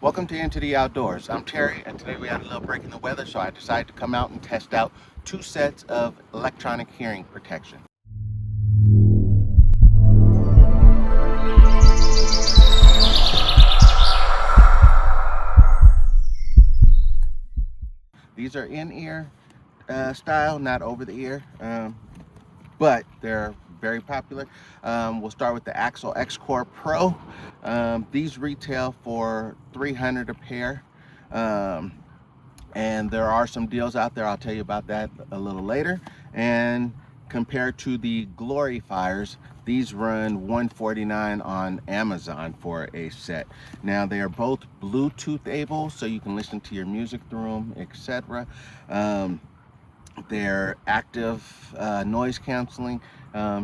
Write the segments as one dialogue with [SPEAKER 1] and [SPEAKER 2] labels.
[SPEAKER 1] Welcome to Into the Outdoors. I'm Terry, and today we had a little break in the weather, so I decided to come out and test out two sets of electronic hearing protection. These are in-ear style, not over the ear, but they're very popular. We'll start with the Axil XCOR Pro. These retail for $300 a pair. And there are some deals out there. I'll tell you about that a little later. And compared to the Gloryfires, these run $149 on Amazon for a set. Now they are both Bluetooth able, so you can listen to your music through them, etc. They're active noise canceling,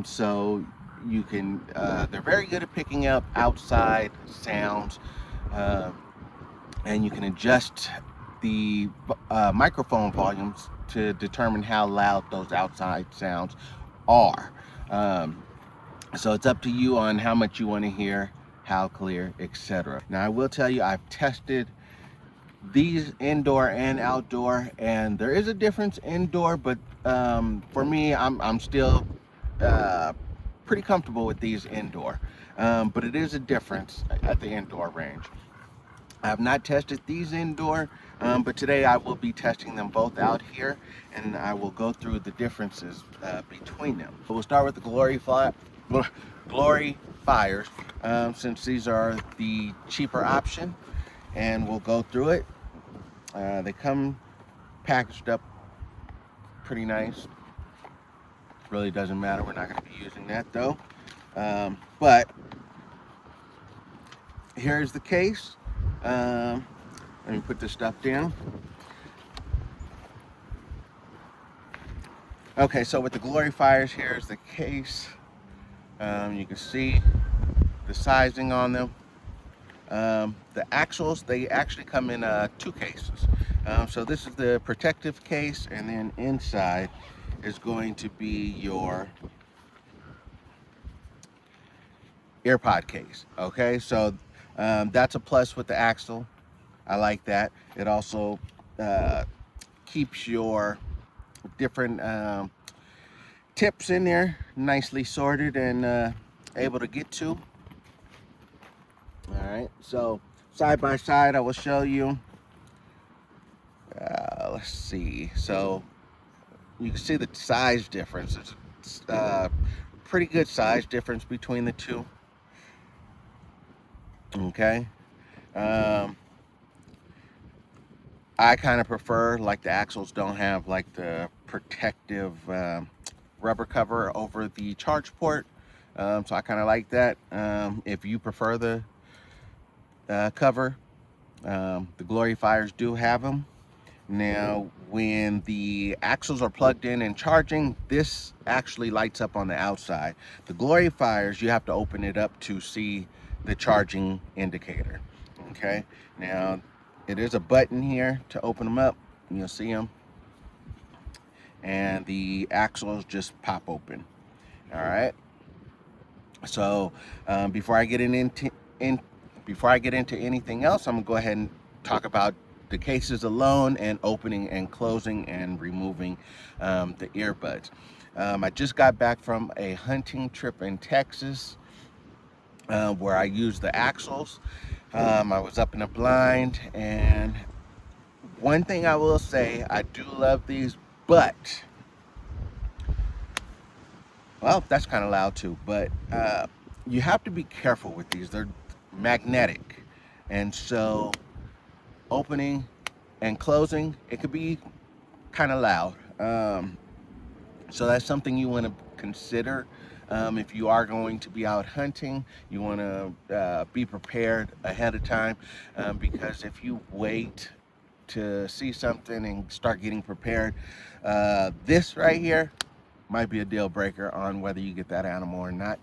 [SPEAKER 1] so you can. They're very good at picking up outside sounds, and you can adjust the microphone volumes to determine how loud those outside sounds are. So it's up to you on how much you want to hear, how clear, etc. Now I will tell you, I've tested these indoor and outdoor, and there is a difference indoor, but for me, I'm still pretty comfortable with these indoor. But it is a difference at the indoor range. I have not tested these indoor, but today I will be testing them both out here, and I will go through the differences between them. So we'll start with the Gloryfires, since these are the cheaper option, and we'll go through it. They come packaged up pretty nice. Really doesn't matter. We're not going to be using that though. But here's the case. Let me put this stuff down. Okay, so with the Gloryfires, here's the case. You can see the sizing on them. The Axils, they actually come in two cases. So this is the protective case, and then inside is going to be your Earpod case. Okay, so that's a plus with the Axil. I like that. It also keeps your different tips in there nicely sorted and able to get to. All right, so side by side I will show you. Let's see, so you can see the size difference. It's pretty good size difference between the two. Okay, I kind of prefer, like, the Axils don't have like the protective rubber cover over the charge port, so I kind of like that. If you prefer the cover, the Gloryfires do have them. Now when the Axils are plugged in and charging, this actually lights up on the outside. The Gloryfires, you have to open it up to see the charging indicator. Okay, now it is a button here to open them up. You'll see them, and the Axils just pop open. All right, so before I get into anything else, I'm gonna go ahead and talk about the cases alone, and opening and closing and removing the earbuds. I just got back from a hunting trip in Texas where I used the Axils. I was up in a blind, and one thing I will say, I do love these, but well, that's kind of loud too, but you have to be careful with these. They're magnetic, and so opening and closing, it could be kind of loud. So that's something you want to consider. If you are going to be out hunting, you want to be prepared ahead of time, because if you wait to see something and start getting prepared, this right here might be a deal breaker on whether you get that animal or not.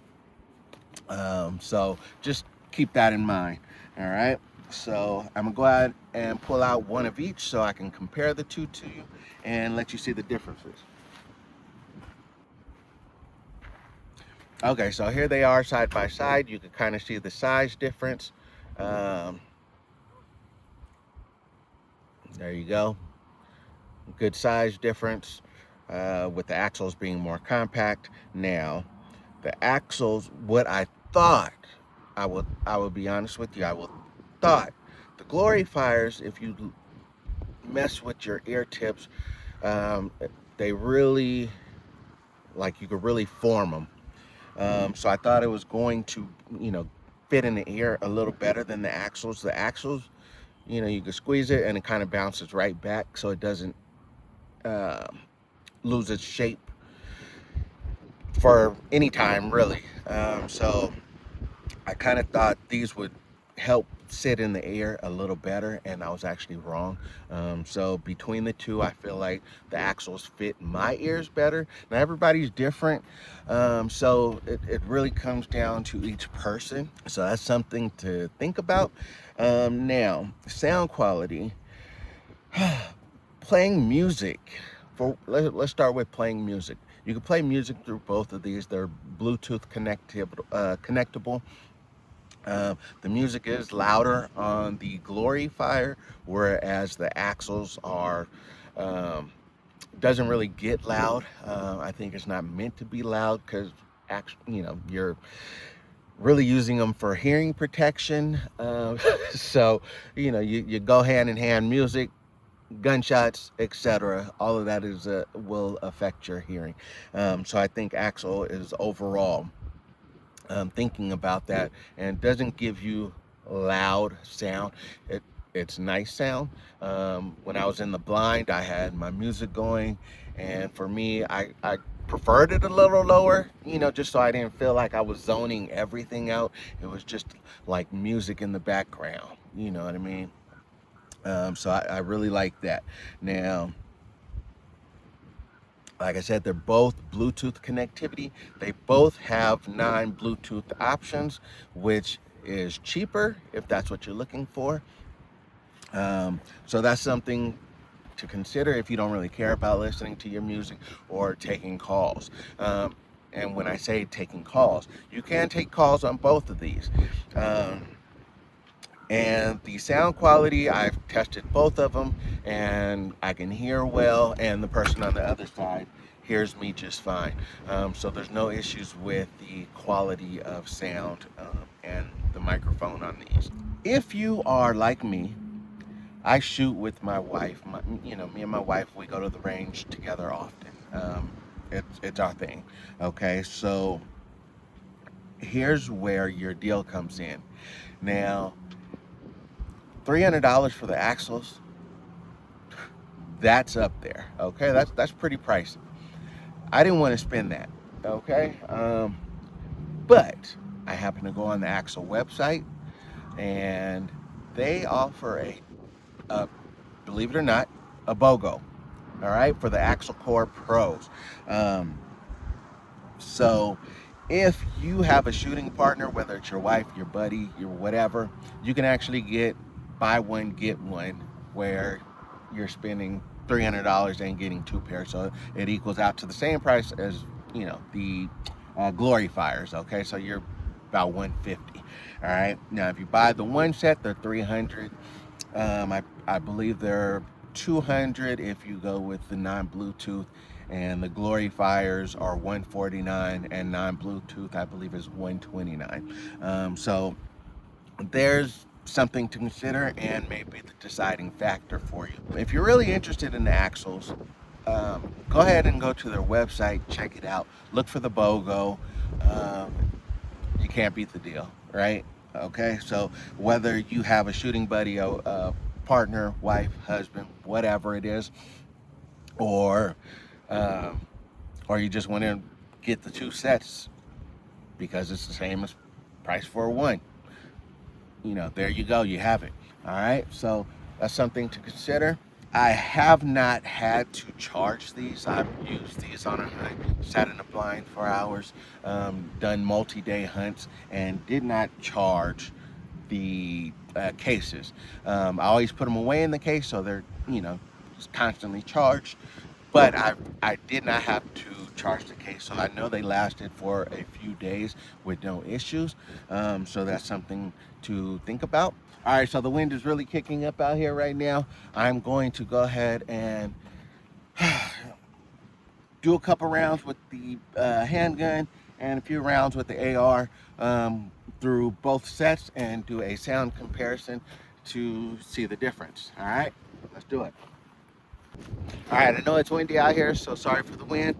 [SPEAKER 1] So just keep that in mind. All right, so I'm gonna go ahead and pull out one of each so I can compare the two to you and let you see the differences. Okay, so here they are side by side. You can kind of see the size difference. There you go. Good size difference, with the axles being more compact. Now, the axles, what I thought, I will be honest with you, I would thought the Gloryfires, if you mess with your ear tips, um, they really, like, you could really form them. So I thought it was going to, fit in the ear a little better than the axles. The axles, you can squeeze it and it kind of bounces right back, so it doesn't uh, lose its shape for any time, really. So I kind of thought these would help sit in the air a little better, and I was actually wrong. So between the two, I feel like the axles fit my ears better. Now, everybody's different, so it really comes down to each person. So that's something to think about. Now, sound quality. Playing music. Let's start with playing music. You can play music through both of these. They're Bluetooth connectable. The music is louder on the Gloryfire, whereas the axles are, um, doesn't really get loud. I think it's not meant to be loud because, you're really using them for hearing protection. So, you go hand in hand, music, gunshots, etc. All of that will affect your hearing. So I think Axil is overall, thinking about that, and doesn't give you loud sound. It's nice sound. When I was in the blind, I had my music going, and for me, I preferred it a little lower, just so I didn't feel like I was zoning everything out. It was just like music in the background, you know what I mean? So I really like that. Now, like I said, they're both Bluetooth connectivity. They both have non-Bluetooth options, which is cheaper if that's what you're looking for. So that's something to consider if you don't really care about listening to your music or taking calls. And when I say taking calls, you can take calls on both of these. Um, and the sound quality, I've tested both of them, and I can hear well, and the person on the other side hears me just fine. So there's no issues with the quality of sound, and the microphone on these. If you are like me, I shoot with my wife. Me and my wife, we go to the range together often. It's our thing. Okay, so here's where your deal comes in. Now, $300 for the axles, that's up there. Okay, that's pretty pricey. I didn't want to spend that. Okay, but I happened to go on the Axil website, and they offer a believe it or not, a BOGO. All right, for the Axil Core Pros. Um, so if you have a shooting partner, whether it's your wife, your buddy, your whatever, you can actually get buy one get one, where you're spending $300 and getting two pairs, so it equals out to the same price as the Gloryfires. Okay, so you're about 150. All right, now if you buy the one set, they're 300. I believe they're 200 if you go with the non-Bluetooth, and the Gloryfires are 149, and non-Bluetooth I believe is 129. So there's something to consider, and maybe the deciding factor for you. If you're really interested in the axles, go ahead and go to their website, check it out, look for the BOGO. Um, you can't beat the deal, right? Okay, so whether you have a shooting buddy, a partner, wife, husband, whatever it is, or um, or you just want to get the two sets because it's the same as price for one, there you go, you have it. All right, so that's something to consider. I have not had to charge these. I've used these on a hunt, sat in the blind for hours, done multi-day hunts, and did not charge the cases. I always put them away in the case, so they're constantly charged. But I did not have to charge the case, so I know they lasted for a few days with no issues. So that's something to think about. All right, so the wind is really kicking up out here right now. I'm going to go ahead and do a couple rounds with the handgun and a few rounds with the AR through both sets and do a sound comparison to see the difference. All right, let's do it. All right, I know it's windy out here, so sorry for the wind.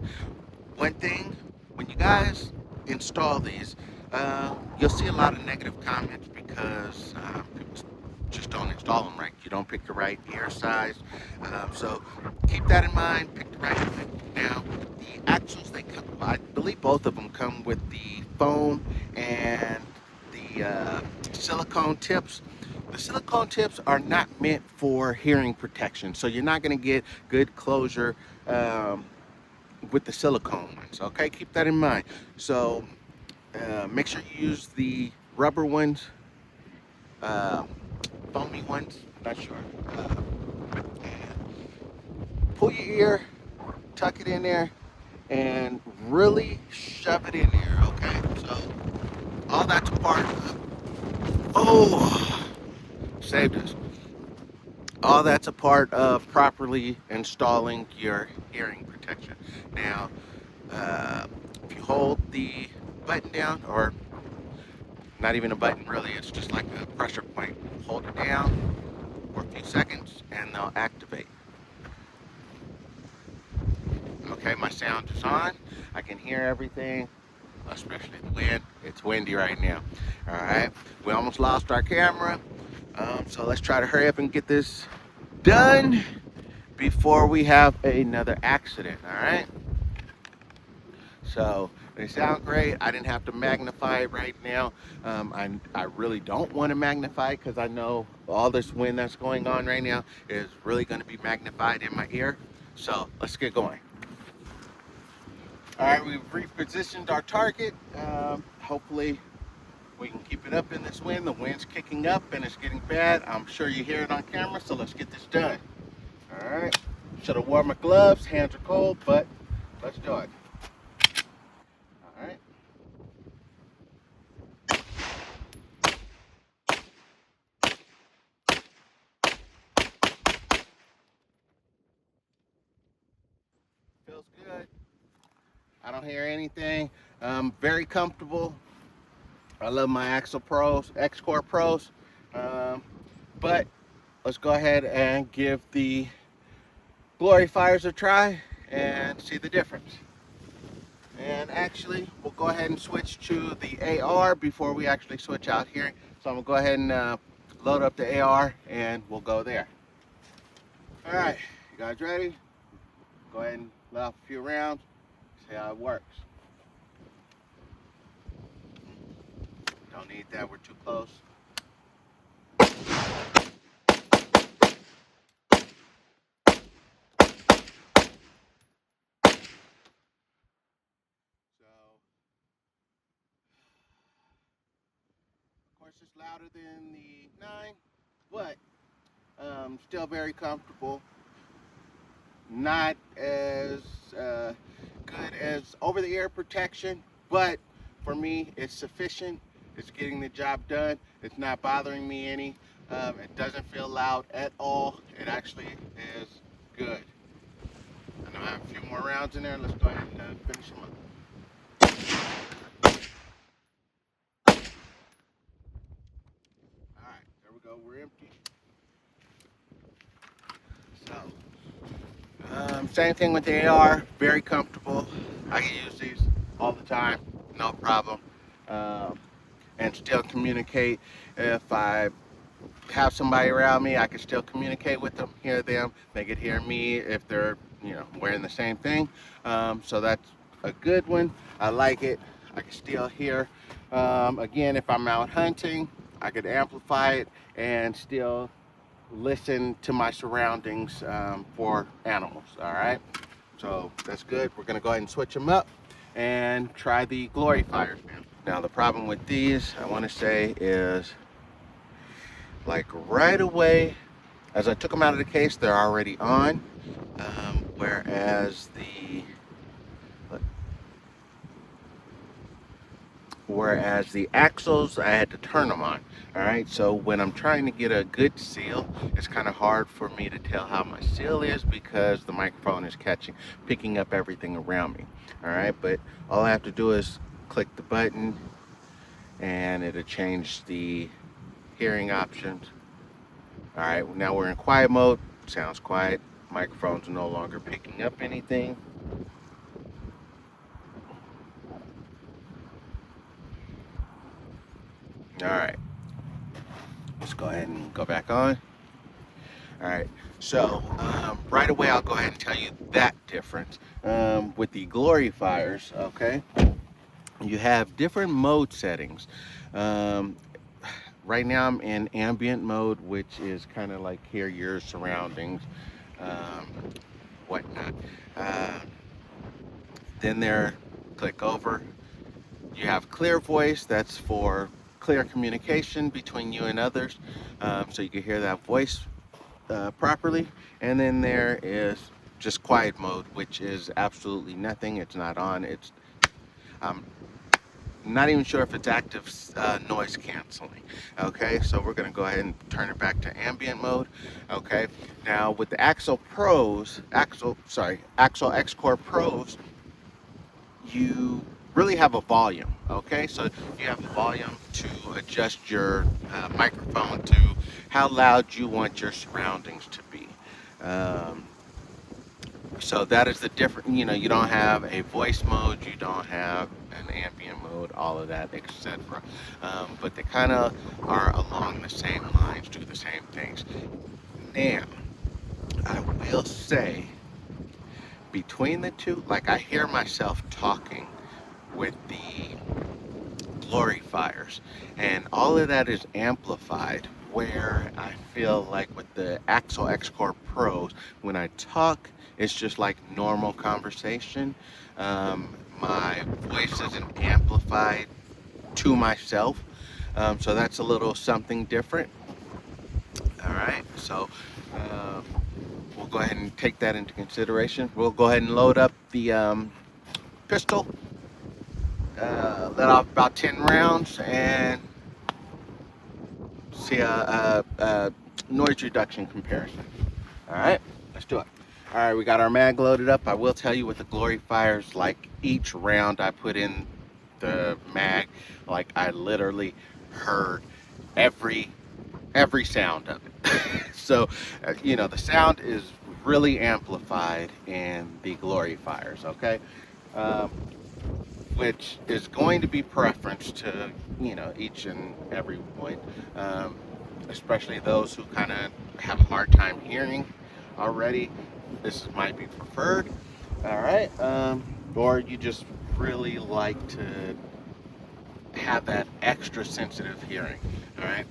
[SPEAKER 1] One thing, when you guys install these, you'll see a lot of negative comments because people just don't install them right. You don't pick the right ear size. So keep that in mind, pick the right one. Now, the Axils, they come, I believe both of them come with the foam and the silicone tips. The silicone tips are not meant for hearing protection, so you're not going to get good closure with the silicone ones. Okay, keep that in mind. So make sure you use the rubber ones, foamy ones, not sure. Pull your ear, tuck it in there, and really shove it in there. Okay, so all that's a part of, oh, saved us. All that's a part of properly installing your hearing protection. Now, if you hold the button down, or not even a button really, it's just like a pressure point, hold it down for a few seconds and they'll activate. Okay, my sound is on. I can hear everything, especially the wind. It's windy right now. All right, we almost lost our camera, so let's try to hurry up and get this done before we have another accident. All right, so they sound great. I didn't have to magnify it right now. I really don't want to magnify because I know all this wind that's going on right now is really going to be magnified in my ear. So let's get going. All right, we've repositioned our target. Hopefully we can keep it up in this wind. The wind's kicking up and it's getting bad. I'm sure you hear it on camera, so let's get this done. All right, should have worn my gloves. Hands are cold, but let's do it. All right. Feels good. I don't hear anything. Very comfortable. I love my Axil Pros, XCOR Pros. But let's go ahead and give the Gloryfires a try and see the difference. And actually, we'll go ahead and switch to the AR before we actually switch out here. So I'm gonna go ahead and load up the AR and we'll go there. All right, you guys ready? Go ahead and let off a few rounds, see how it works. Don't need that, we're too close. Of course, it's louder than the 9, but still very comfortable. Not as good as over-the-ear protection, but for me, it's sufficient. It's getting the job done. It's not bothering me any. It doesn't feel loud at all. It actually is good. I know I have a few more rounds in there. Let's go ahead and finish them up. All right, there we go. We're empty. So, same thing with the AR. Very comfortable. I can use these all the time, no problem. And still communicate. If I have somebody around me, I can still communicate with them, hear them. They could hear me if they're, wearing the same thing. So that's a good one. I like it. I can still hear. Again, if I'm out hunting, I could amplify it and still listen to my surroundings for animals. All right, so that's good. We're gonna go ahead and switch them up and try the Gloryfires now. The problem with these, I want to say, is like right away as I took them out of the case, they're already on, whereas Whereas the Axils, I had to turn them on. All right, so when I'm trying to get a good seal, it's kind of hard for me to tell how my seal is because the microphone is picking up everything around me. All right, but all I have to do is click the button and it'll change the hearing options. All right, now we're in quiet mode. Sounds quiet. Microphone's no longer picking up anything. All right, let's go ahead and go back on. All right, so right away I'll go ahead and tell you that difference. With the Gloryfires, okay, you have different mode settings. Um, right now I'm in ambient mode, which is kind of like hear your surroundings, um, whatnot. Uh, then there, click over. You have clear voice, that's for clear communication between you and others, so you can hear that voice properly. And then there is just quiet mode, which is absolutely nothing. It's not on. It's I'm not even sure if it's active noise canceling. Okay, so we're going to go ahead and turn it back to ambient mode. Okay, now with the Axil XCOR Pros, you really have a volume. Okay, so you have a volume to adjust your microphone to how loud you want your surroundings to be. Um, so that is the different. You don't have a voice mode, you don't have an ambient mode, all of that, etc. But they kind of are along the same lines, do the same things. Now, I will say, between the two, like I hear myself talking with the Gloryfires, and all of that is amplified. Where I feel like with the Axil XCOR Pros, when I talk, it's just like normal conversation. My voice isn't amplified to myself, so that's a little something different. All right, so we'll go ahead and take that into consideration. We'll go ahead and load up the pistol, let off about 10 rounds, and see a noise reduction comparison. All right, let's do it. All right, we got our mag loaded up. I will tell you with the Gloryfires, like each round I put in the mag, like I literally heard every sound of it. So, the sound is really amplified in the Gloryfires. Okay. Um, which is going to be preference to each and every point, um, especially those who kind of have a hard time hearing already. This might be preferred. All right, or you just really like to have that extra sensitive hearing. All right,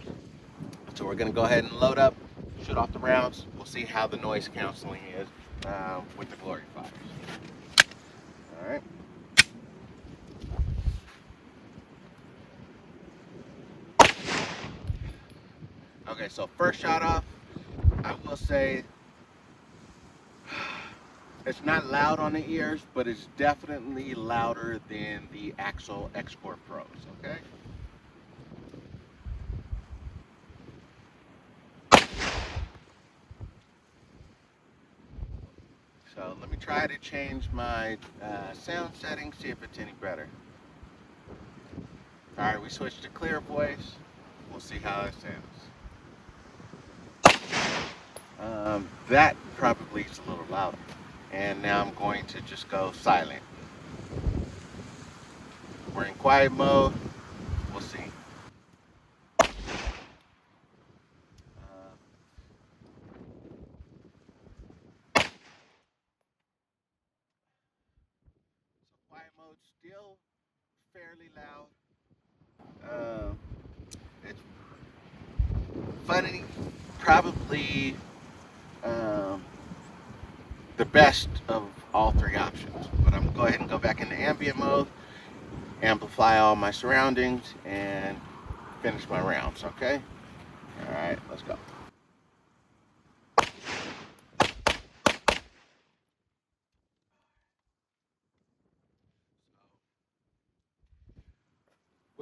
[SPEAKER 1] so we're going to go ahead and load up, shoot off the rounds. We'll see how the noise canceling is with the Gloryfires. All right. Okay, so first shot off, I will say it's not loud on the ears, but it's definitely louder than the Axil XCOR Pros, okay? So let me try to change my sound settings, see if it's any better. All right, we switched to clear voice. We'll see how it sounds. That probably is a little louder. And now I'm going to just go silent. We're in quiet mode. We'll see. So quiet mode still fairly loud. It's funny, probably um, the best of all three options. But I'm gonna go ahead and go back into ambient mode, amplify all my surroundings, and finish my rounds, okay? All right, let's go.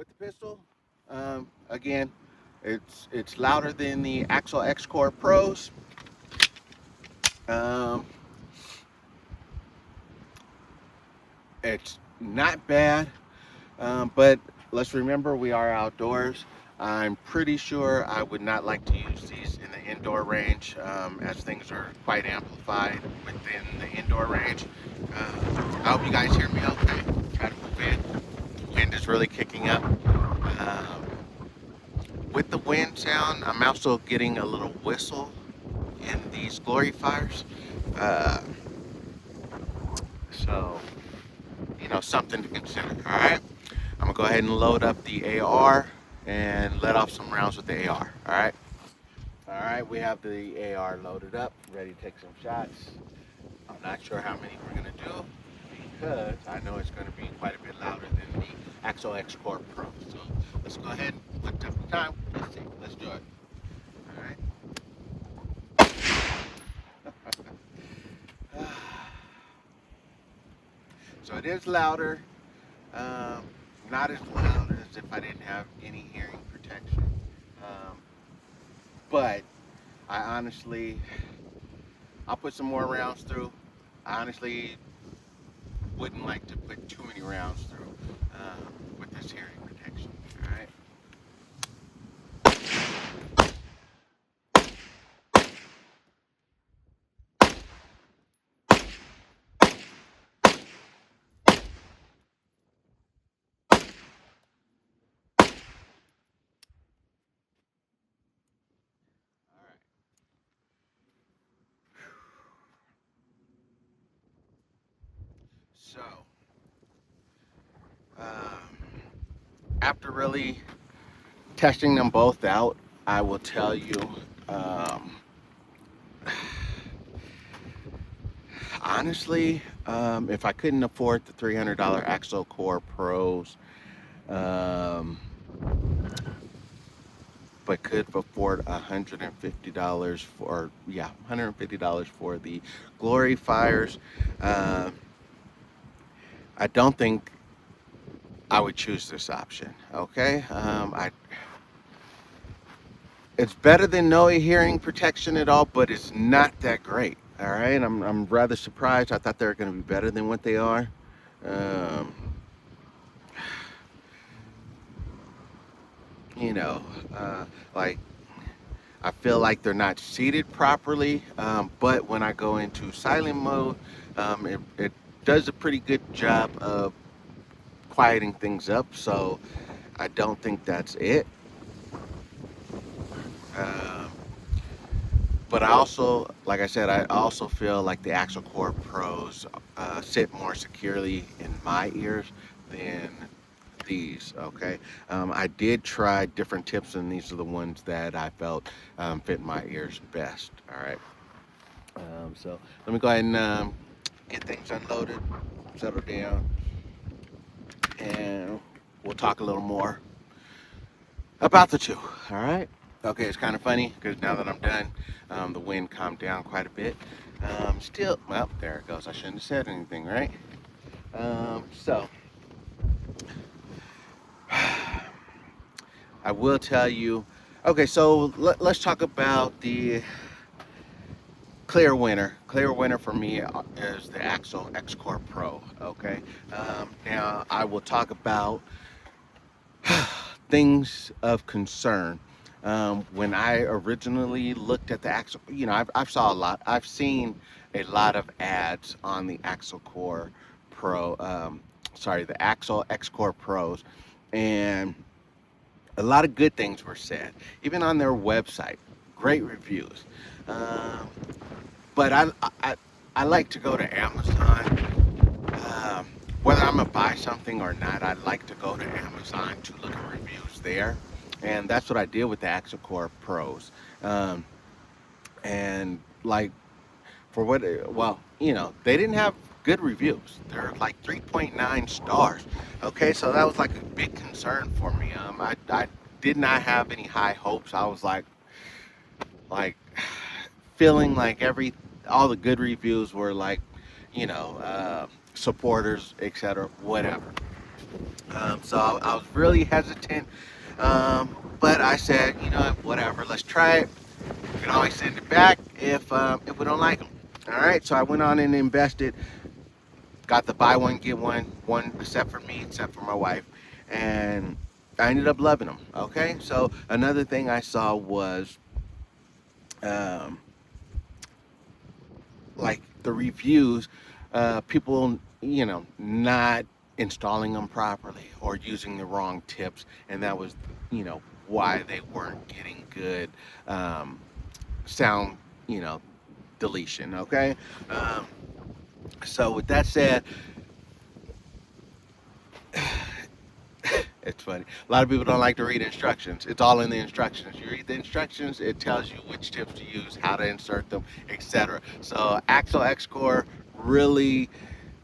[SPEAKER 1] with the pistol, again, it's louder than the Axil XCOR Pros. Um, it's not bad, but let's remember we are outdoors. I'm pretty sure I would not like to use these in the indoor range, as things are quite amplified within the indoor range. I hope you guys hear me okay. Try to move in. The wind is really kicking up. With the wind sound, I'm also getting a little whistle in these Gloryfires. Uh, so, something to consider. All right, I'm gonna go ahead and load up the AR and let off some rounds with the AR. All right, we have the AR loaded up, ready to take some shots. I'm not sure how many we're gonna do because I know it's gonna be quite a bit louder than the Axil XCOR Pro. So let's go ahead and put up the time. Let's see. Let's do it. All right. So it is louder, not as loud as if I didn't have any hearing protection. But I'll put some more rounds through. I honestly wouldn't like to put too many rounds through with this hearing protection. All right. All right. So, after really testing them both out, I will tell you, um, honestly, if I couldn't afford the $300 Axil Core Pros, um, but could afford $150 $150 for the Gloryfires, I don't think I would choose this option. Okay, it's better than no hearing protection at all, but it's not that great. All right, I'm rather surprised. I thought they were going to be better than what they are. Um, you know, like I feel like they're not seated properly. But when I go into silent mode, it does a pretty good job of quieting things up. So I don't think that's it. Um, but I also, like I said, I also feel like the Axil Core Pros sit more securely in my ears than these. Okay, I did try different tips, and these are the ones that I felt fit my ears best. All right, so let me go ahead and get things unloaded, settle down, and we'll talk a little more about the two. All right. Okay, it's kind of funny because now that I'm done, the wind calmed down quite a bit. Still, well, there it goes. I shouldn't have said anything, right? So, I will tell you. Okay, so let's talk about the clear winner. Clear winner for me is the Axil XCOR Pro. Okay, now I will talk about things of concern. When I originally looked at the Axil, I've seen a lot of ads on the Axil Core Pro, the Axil XCOR Pros, and a lot of good things were said, even on their website. Great reviews. Um, but I like to go to Amazon. Um, Whether I'm gonna buy something or not, I like to go to Amazon to look at reviews there, and that's what I did with the Axil Core Pros. Um, and like for what, well, they didn't have good reviews. They're like 3.9 stars. Okay, so that was like a big concern for me. I did not have any high hopes. I was like feeling like all the good reviews were like, supporters, etc., whatever. So I was really hesitant, but I said, you know, whatever, let's try it. We can always send it back if we don't like them. All right, so I went on and invested, got the buy one get one except for me, except for my wife, and I ended up loving them. Okay, so another thing I saw was um, like the reviews, people, you know, not installing them properly or using the wrong tips, and that was, you know, why they weren't getting good um, sound, you know, deletion. Okay, um, so with that said, it's funny. A lot of people don't like to read instructions. It's all in the instructions. You read the instructions, it tells you which tips to use, how to insert them, etc. So Axil XCOR really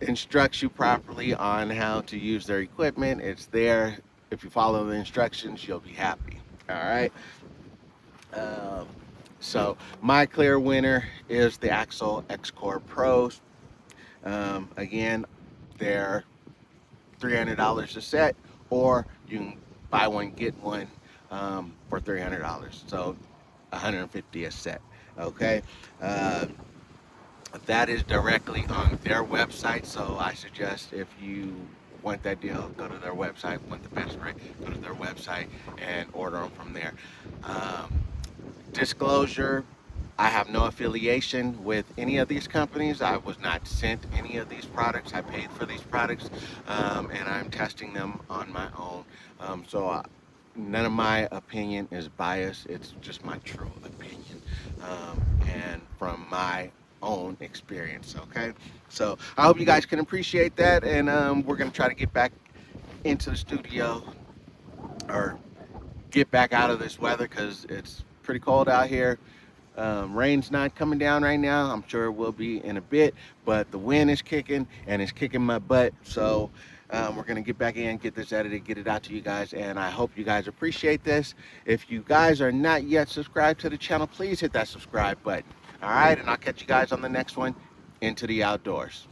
[SPEAKER 1] instructs you properly on how to use their equipment. It's there. If you follow the instructions, you'll be happy. All right. Um, so my clear winner is the Axil XCOR Pros. Again, they're $300 a set, or you can buy one get one for $300. So 150 a set. Okay. Uh, that is directly on their website. So I suggest if you want that deal, go to their website. Want the best rate, go to their website and order them from there. Um, Disclosure: I have no affiliation with any of these companies. I was not sent any of these products. I paid for these products, and I'm testing them on my own. None of my opinion is biased. It's just my true opinion, and from my own experience. Okay, so I hope you guys can appreciate that, and we're gonna try to get back into the studio, or get back out of this weather, because it's pretty cold out here. Rain's not coming down right now. I'm sure it will be in a bit, but the wind is kicking and it's kicking my butt. So we're going to get back in, get this edited, get it out to you guys, and I hope you guys appreciate this. If you guys are not yet subscribed to the channel, please hit that subscribe button. All right, and I'll catch you guys on the next one, Into the Outdoors.